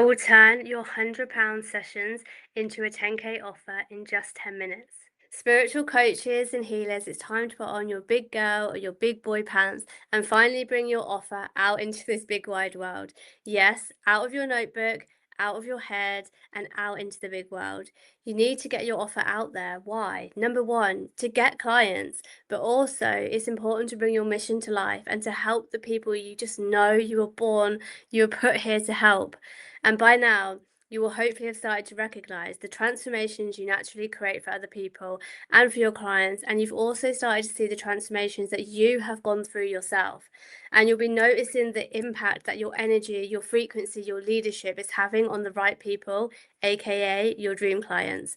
I will turn your £100 sessions into a 10K offer in just 10 minutes. Spiritual coaches and healers, it's time to put on your big girl or your big boy pants and finally bring your offer out into this big wide world. Yes, out of your notebook, out of your head, and out into the big world. You need to get your offer out there. Why? Number one, to get clients, but also it's important to bring your mission to life and to help the people you just know you were born, you were put here to help. And by now, you will hopefully have started to recognize the transformations you naturally create for other people and for your clients. And you've also started to see the transformations that you have gone through yourself. And you'll be noticing the impact that your energy, your frequency, your leadership is having on the right people, aka your dream clients.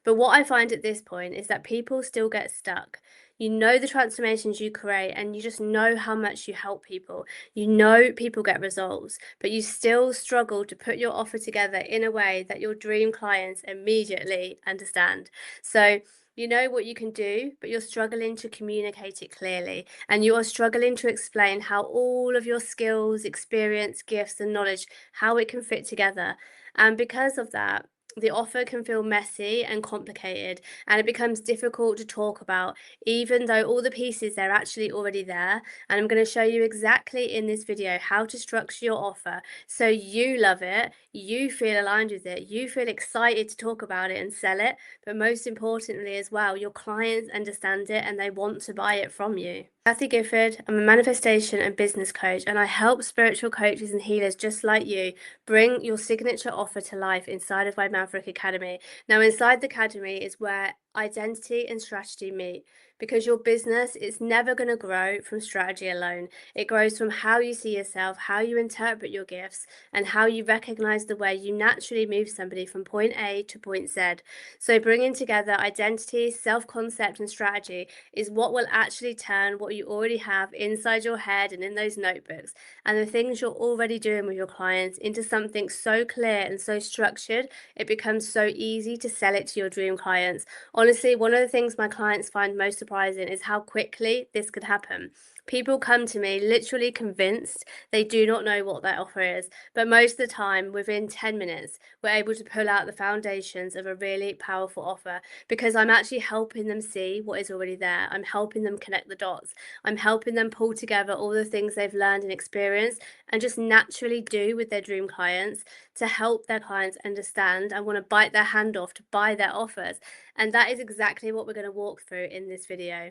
But what I find at this point is that people still get stuck. You know the transformations you create, and you just know how much you help people. You know people get results, but you still struggle to put your offer together in a way that your dream clients immediately understand. So, you know what you can do, but you're struggling to communicate it clearly. And you are struggling to explain how all of your skills, experience, gifts, and knowledge, how it can fit together. And because of that, the offer can feel messy and complicated, and it becomes difficult to talk about, even though all the pieces they're actually already there. And I'm going to show you exactly in this video how to structure your offer so you love it, you feel aligned with it, you feel excited to talk about it and sell it, but most importantly as well, your clients understand it and they want to buy it from you. Kathy Gifford, I'm a manifestation and business coach, and I help spiritual coaches and healers just like you bring your signature offer to life inside of my Maverick Academy. Now, inside the Academy is where identity and strategy meet, because your business is never going to grow from strategy alone. It grows from how you see yourself, how you interpret your gifts, and how you recognize the way you naturally move somebody from point A to point Z. So bringing together identity, self-concept, and strategy is what will actually turn what you already have inside your head and in those notebooks and the things you're already doing with your clients into something so clear and so structured, it becomes so easy to sell it to your dream clients. Honestly, one of the things my clients find most surprising is how quickly this could happen. People come to me literally convinced they do not know what their offer is, but most of the time, within 10 minutes, we're able to pull out the foundations of a really powerful offer because I'm actually helping them see what is already there. I'm helping them connect the dots. I'm helping them pull together all the things they've learned and experienced and just naturally do with their dream clients to help their clients understand and want to bite their hand off to buy their offers. And that is exactly what we're going to walk through in this video.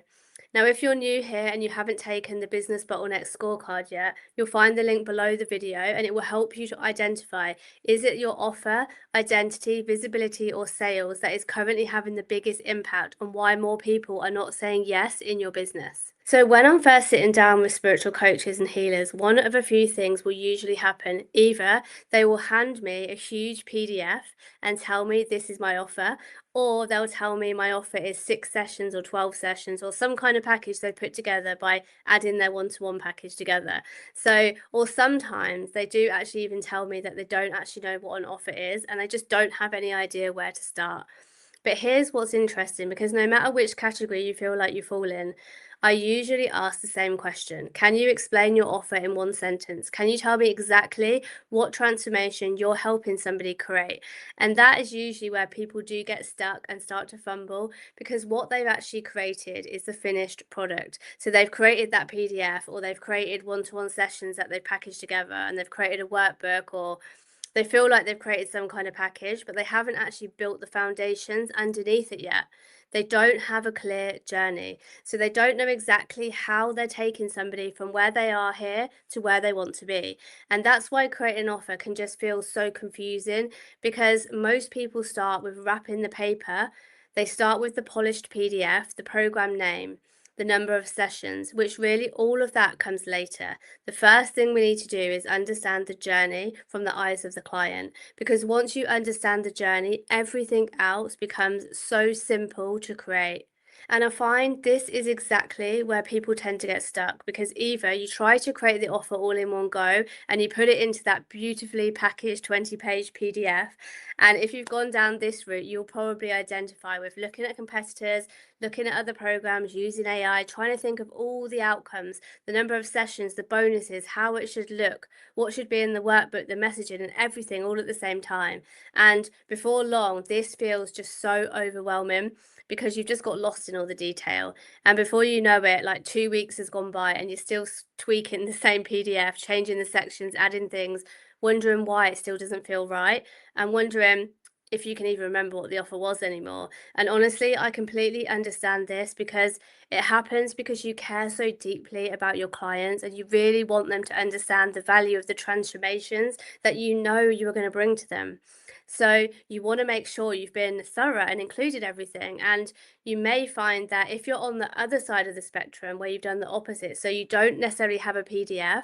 Now, if you're new here and you haven't taken the Business Bottleneck scorecard yet, you'll find the link below the video and it will help you to identify, is it your offer, identity, visibility, or sales that is currently having the biggest impact on why more people are not saying yes in your business? So when I'm first sitting down with spiritual coaches and healers, one of a few things will usually happen. Either they will hand me a huge PDF and tell me this is my offer, or they'll tell me my offer is 6 sessions or 12 sessions or some kind of package they put together by adding their one-to-one package together. So, or sometimes they do actually even tell me that they don't actually know what an offer is and they just don't have any idea where to start. But here's what's interesting, because no matter which category you feel like you fall in, I usually ask the same question. Can you explain your offer in one sentence? Can you tell me exactly what transformation you're helping somebody create? And that is usually where people do get stuck and start to fumble, because what they've actually created is the finished product. So they've created that PDF, or they've created one-to-one sessions that they've packaged together, and they've created a workbook, or they feel like they've created some kind of package, but they haven't actually built the foundations underneath it yet. They don't have a clear journey. So they don't know exactly how they're taking somebody from where they are here to where they want to be. And that's why creating an offer can just feel so confusing, because most people start with wrapping the paper. They start with the polished PDF, the program name, the number of sessions, which really all of that comes later. The first thing we need to do is understand the journey from the eyes of the client, because once you understand the journey, everything else becomes so simple to create. And I find this is exactly where people tend to get stuck, because either you try to create the offer all in one go and you put it into that beautifully packaged 20-page PDF. And if you've gone down this route, you'll probably identify with looking at competitors, looking at other programs, using AI, trying to think of all the outcomes, the number of sessions, the bonuses, how it should look, what should be in the workbook, the messaging, and everything all at the same time. And before long, this feels just so overwhelming because you've just got lost in all the detail. And before you know it, like 2 weeks has gone by and you're still tweaking the same PDF, changing the sections, adding things, wondering why it still doesn't feel right, and wondering if you can even remember what the offer was anymore. And honestly, I completely understand this because it happens because you care so deeply about your clients and you really want them to understand the value of the transformations that you know you are going to bring to them. So you want to make sure you've been thorough and included everything. And you may find that if you're on the other side of the spectrum where you've done the opposite, so you don't necessarily have a PDF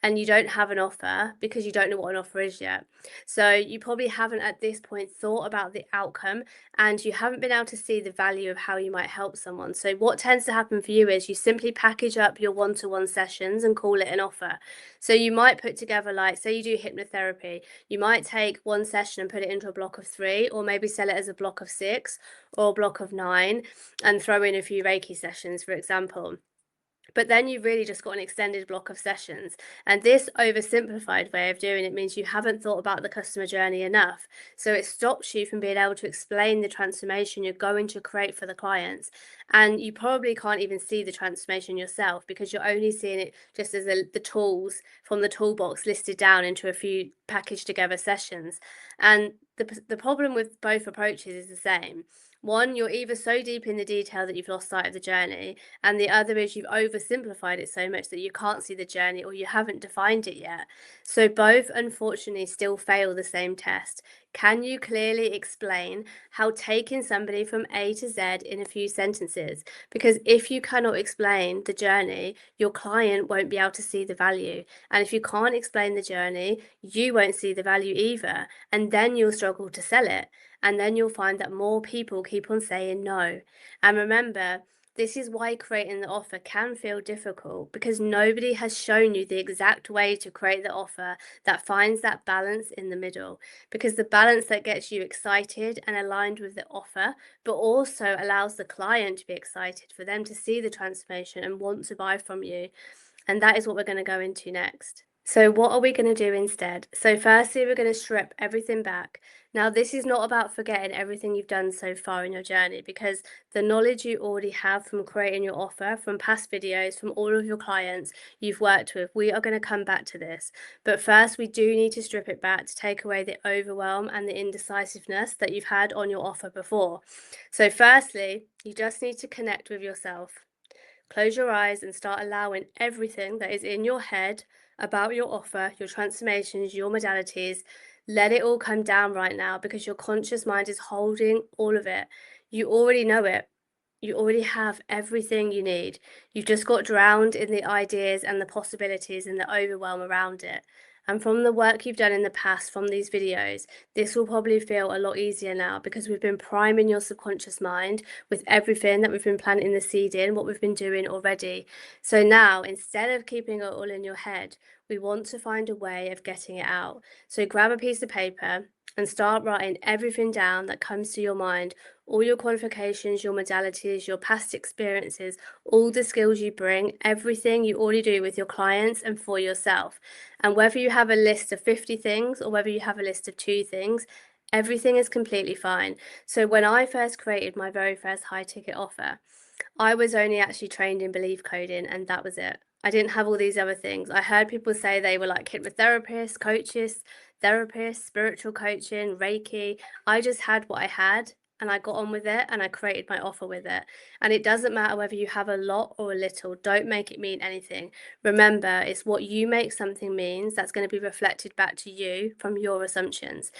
and you don't have an offer because you don't know what an offer is yet. So you probably haven't at this point thought about the outcome and you haven't been able to see the value of how you might help someone. So what tends to happen for you is you simply package up your one-to-one sessions and call it an offer. So you might put together, like, say you do hypnotherapy, you might take one session and put it into a block of 3, or maybe sell it as a block of 6 or a block of 9 and throw in a few Reiki sessions, for example. But then you've really just got an extended block of sessions. And this oversimplified way of doing it means you haven't thought about the customer journey enough. So it stops you from being able to explain the transformation you're going to create for the clients. And you probably can't even see the transformation yourself because you're only seeing it just as the tools from the toolbox listed down into a few packaged together sessions. And the problem with both approaches is the same. One, you're either so deep in the detail that you've lost sight of the journey, and the other is you've oversimplified it so much that you can't see the journey or you haven't defined it yet. So both unfortunately still fail the same test. Can you clearly explain how taking somebody from A to Z in a few sentences? Because if you cannot explain the journey, your client won't be able to see the value. And if you can't explain the journey, you won't see the value either. And then you'll struggle to sell it. And then you'll find that more people keep on saying no. And remember, this is why creating the offer can feel difficult because nobody has shown you the exact way to create the offer that finds that balance in the middle. Because the balance that gets you excited and aligned with the offer, but also allows the client to be excited for them to see the transformation and want to buy from you. And that is what we're going to go into next. So what are we going to do instead? So firstly, we're going to strip everything back. Now, this is not about forgetting everything you've done so far in your journey because the knowledge you already have from creating your offer, from past videos, from all of your clients you've worked with, we are going to come back to this. But first, we do need to strip it back to take away the overwhelm and the indecisiveness that you've had on your offer before. So firstly, you just need to connect with yourself. Close your eyes and start allowing everything that is in your head about your offer, your transformations, your modalities. Let it all come down right now because your conscious mind is holding all of it. You already know it. You already have everything you need. You've just got drowned in the ideas and the possibilities and the overwhelm around it. And from the work you've done in the past from these videos, this will probably feel a lot easier now because we've been priming your subconscious mind with everything that we've been planting the seed in, what we've been doing already. So now, instead of keeping it all in your head, we want to find a way of getting it out. So grab a piece of paper and start writing everything down that comes to your mind, all your qualifications, your modalities, your past experiences, all the skills you bring, everything you already do with your clients and for yourself. And whether you have a list of 50 things or whether you have a list of 2 things, everything is completely fine. So when I first created my very first high ticket offer, I was only actually trained in belief coding and that was it. I didn't have all these other things. I heard people say they were like hypnotherapists, coaches, therapists, spiritual coaching, Reiki. I just had what I had and I got on with it and I created my offer with it. And it doesn't matter whether you have a lot or a little, don't make it mean anything. Remember, it's what you make something means that's going to be reflected back to you from your assumptions.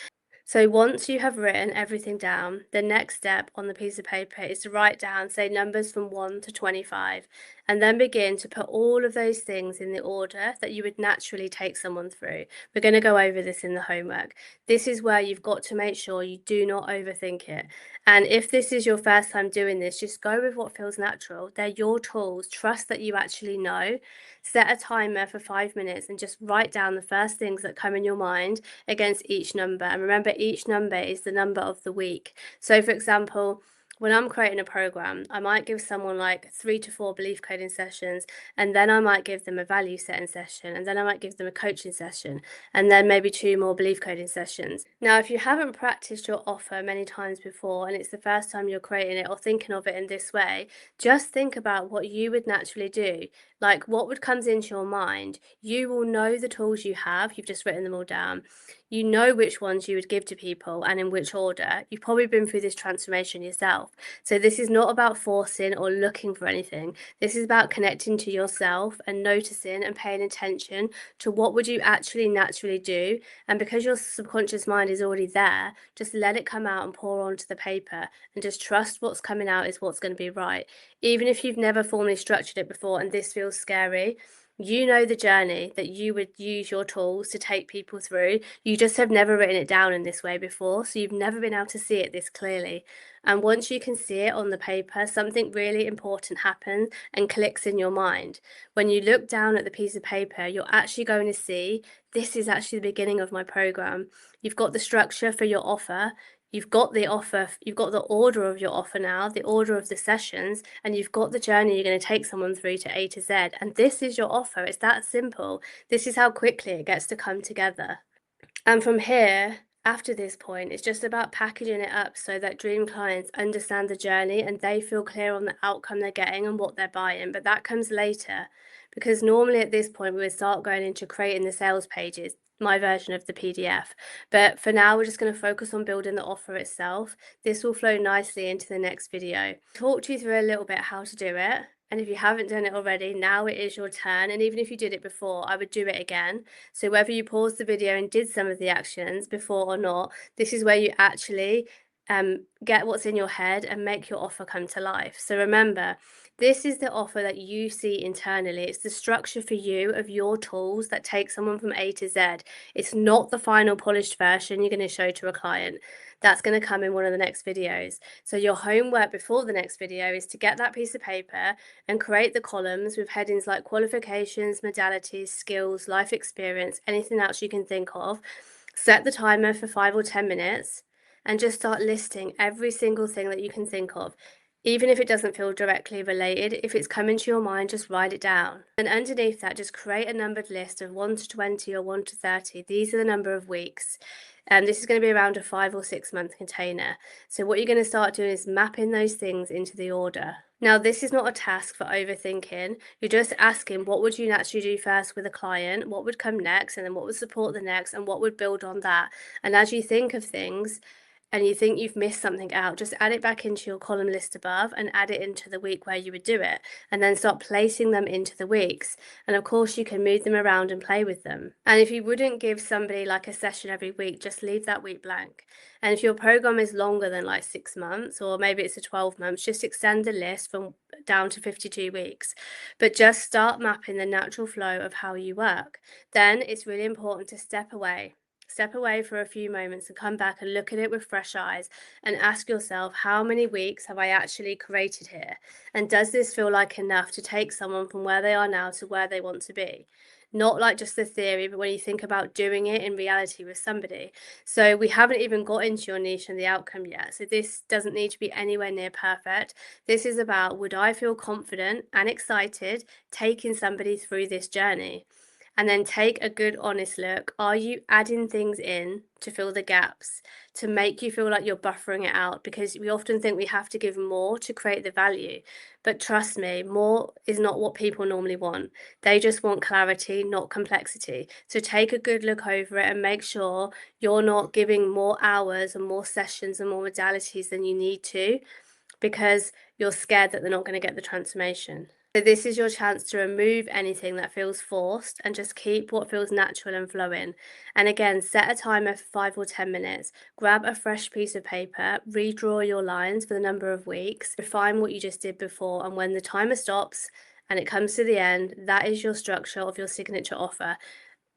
So once you have written everything down, the next step on the piece of paper is to write down, say, numbers from 1 to 25, and then begin to put all of those things in the order that you would naturally take someone through. We're going to go over this in the homework. This is where you've got to make sure you do not overthink it. And if this is your first time doing this, just go with what feels natural. They're your tools. Trust that you actually know. Set a timer for 5 minutes and just write down the first things that come in your mind against each number. And remember, each number is the number of the week. So for example, when I'm creating a program, I might give someone like 3 to 4 belief coding sessions, and then I might give them a value setting session, and then I might give them a coaching session, and then maybe 2 more belief coding sessions. Now, if you haven't practiced your offer many times before and it's the first time you're creating it or thinking of it in this way, just think about what you would naturally do. Like what would comes into your mind. You will know the tools you have, you've just written them all down. You know which ones you would give to people and in which order. You've probably been through this transformation yourself. So this is not about forcing or looking for anything. This is about connecting to yourself and noticing and paying attention to what would you actually naturally do. And because your subconscious mind is already there, just let it come out and pour onto the paper and just trust what's coming out is what's going to be right. Even if you've never formally structured it before and this feels scary, you know the journey that you would use your tools to take people through. You just have never written it down in this way before, so you've never been able to see it this clearly. And once you can see it on the paper, something really important happens and clicks in your mind. When you look down at the piece of paper, you're actually going to see this is actually the beginning of my program. You've got the structure for your offer. You've got the offer, you've got the order of your offer now, the order of the sessions, and you've got the journey you're going to take someone through to A to Z. And this is your offer. It's that simple. This is how quickly it gets to come together. And from here, after this point, it's just about packaging it up so that dream clients understand the journey and they feel clear on the outcome they're getting and what they're buying. But that comes later because normally at this point, we would start going into creating the sales pages, my version of the PDF. But for now, we're just going to focus on building the offer itself. This will flow nicely into the next video. Talk you through a little bit how to do it. And if you haven't done it already, now it is your turn. And even if you did it before, I would do it again. So whether you paused the video and did some of the actions before or not, this is where you actually get what's in your head and make your offer come to life. So remember, this is the offer that you see internally. It's the structure for you of your tools that take someone from A to Z. It's not the final polished version you're going to show to a client. That's going to come in one of the next videos. So your homework before the next video is to get that piece of paper and create the columns with headings like qualifications, modalities, skills, life experience, anything else you can think of. Set the timer for 5 or 10 minutes and just start listing every single thing that you can think of. Even if it doesn't feel directly related, if it's coming to your mind, just write it down. And underneath that, just create a numbered list of 1 to 20 or 1 to 30. These are the number of weeks. This is going to be around a 5 or 6 month container. So what you're going to start doing is mapping those things into the order. Now, this is not a task for overthinking. You're just asking what would you naturally do first with a client, what would come next, and then what would support the next, and what would build on that. And as you think of things, and you think you've missed something out, just add it back into your column list above and add it into the week where you would do it, and then start placing them into the weeks. And of course, you can move them around and play with them. And if you wouldn't give somebody like a session every week, just leave that week blank. And if your program is longer than like 6 months, or maybe it's a 12 months, just extend the list from down to 52 weeks. But just start mapping the natural flow of how you work. Then it's really important to step away. Step away for a few moments and come back and look at it with fresh eyes and ask yourself, how many weeks have I actually created here? And does this feel like enough to take someone from where they are now to where they want to be? Not like just the theory, but when you think about doing it in reality with somebody. So we haven't even got into your niche and the outcome yet. So this doesn't need to be anywhere near perfect. This is about, would I feel confident and excited taking somebody through this journey? And then take a good honest look. Are you adding things in to fill the gaps, to make you feel like you're buffering it out? Because we often think we have to give more to create the value. But trust me, more is not what people normally want. They just want clarity, not complexity. So take a good look over it and make sure you're not giving more hours and more sessions and more modalities than you need to, because you're scared that they're not going to get the transformation. So this is your chance to remove anything that feels forced and just keep what feels natural and flowing. And again, set a timer for 5 or 10 minutes. Grab a fresh piece of paper, redraw your lines for the number of weeks, refine what you just did before, and when the timer stops and it comes to the end, that is your structure of your signature offer.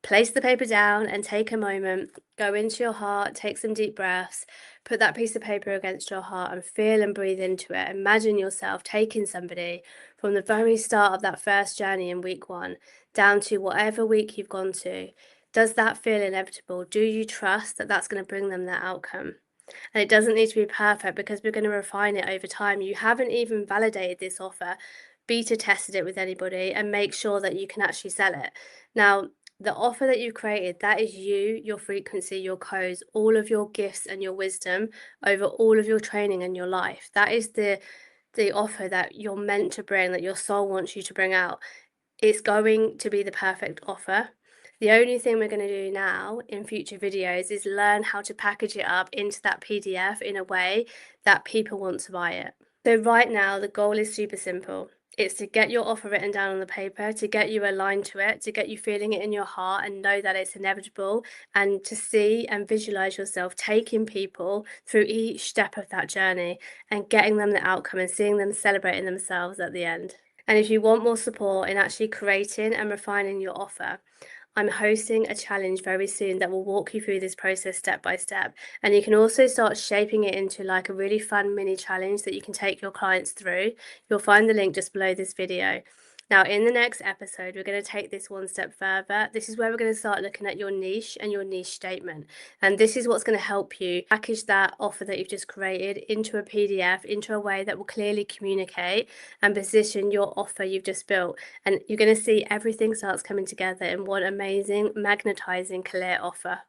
Place the paper down and take a moment, go into your heart, take some deep breaths, put that piece of paper against your heart and feel and breathe into it. Imagine yourself taking somebody from the very start of that first journey in week 1 down to whatever week you've gone to. Does that feel inevitable? Do you trust that that's going to bring them that outcome? And it doesn't need to be perfect because we're going to refine it over time. You haven't even validated this offer, beta tested it with anybody, and make sure that you can actually sell it. Now, the offer that you've created, that is you, your frequency, your codes, all of your gifts and your wisdom over all of your training and your life. That is the offer that you're meant to bring, that your soul wants you to bring out. It's going to be the perfect offer. The only thing we're going to do now in future videos is learn how to package it up into that PDF in a way that people want to buy it. So right now, the goal is super simple. It's to get your offer written down on the paper, to get you aligned to it, to get you feeling it in your heart and know that it's inevitable, and to see and visualize yourself taking people through each step of that journey and getting them the outcome and seeing them celebrating themselves at the end. And if you want more support in actually creating and refining your offer, I'm hosting a challenge very soon that will walk you through this process step by step. And you can also start shaping it into like a really fun mini challenge that you can take your clients through. You'll find the link just below this video. Now, in the next episode, we're going to take this one step further. This is where we're going to start looking at your niche and your niche statement. And this is what's going to help you package that offer that you've just created into a PDF, into a way that will clearly communicate and position your offer you've just built. And you're going to see everything starts coming together in one amazing, magnetizing, clear offer.